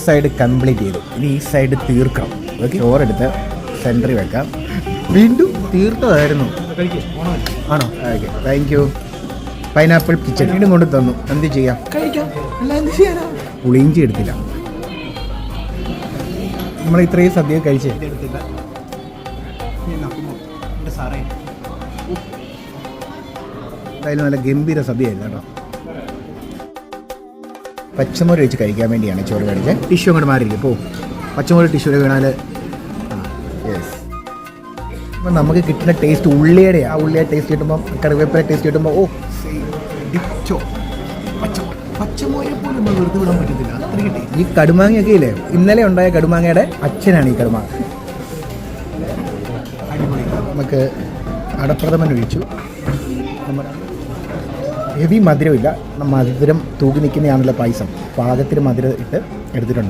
Side complete ചെയ്തു. ഇനി ഈ സൈഡ് തീർക്കണം. ഓക്കെ, ചോറെടുത്ത് സെൻറ്ററിൽ വെക്കാം. വീണ്ടും തീർത്തതായിരുന്നു. ആണോ? Okay, thank you. Pineapple kitchen വീണ്ടും കൊണ്ട് തന്നു. എന്ത് ചെയ്യാം? കഴിക്കാം. പുളിയിഞ്ചി എടുത്തില്ല. നമ്മൾ ഇത്രയും സദ്യ കഴിച്ചേ. എന്തായാലും നല്ല ഗംഭീര സദ്യയായിരുന്നു കേട്ടോ. പച്ചമുളക് വെച്ച് കഴിക്കാൻ വേണ്ടിയാണ് ചോറ് കഴിച്ചത്. ടിഷ്യൂ അങ്ങോട്ട് മാറിയിരിക്കും. പോ, പച്ചമുളക് ടിഷ്യൂ വീണാൽ യെസ്. അപ്പം നമുക്ക് കിട്ടുന്ന ടേസ്റ്റ് ഉള്ളിയുടെ ആ ഉള്ളിയെ ടേസ്റ്റ് കിട്ടുമ്പം കറിവേപ്പില ടേസ്റ്റ് കിട്ടുമ്പോൾ ഓ ഡിച്ചോ. പച്ചമുളകെ പോലും നമ്മൾ വെറുതെ വിടാൻ പറ്റത്തില്ല, അത്രയ്ക്ക് ടേസ്റ്റ്. ഈ കടുമാങ്ങയൊക്കെ ഇല്ലേ, ഇന്നലെ ഉണ്ടായ കടുമാങ്ങയുടെ അച്ഛനാണ് ഈ കടുമാങ്ങ. അടിപൊളി. നമുക്ക് അടപ്രഥമൻ ഒഴിച്ചു. നമ്മുടെ ഹെവി മധുരമില്ല, മധുരം തൂക്കി നിൽക്കുന്നതാണല്ലോ പായസം. പാകത്തിന് മധുരം ഇട്ട് എടുത്തിട്ടുണ്ട്.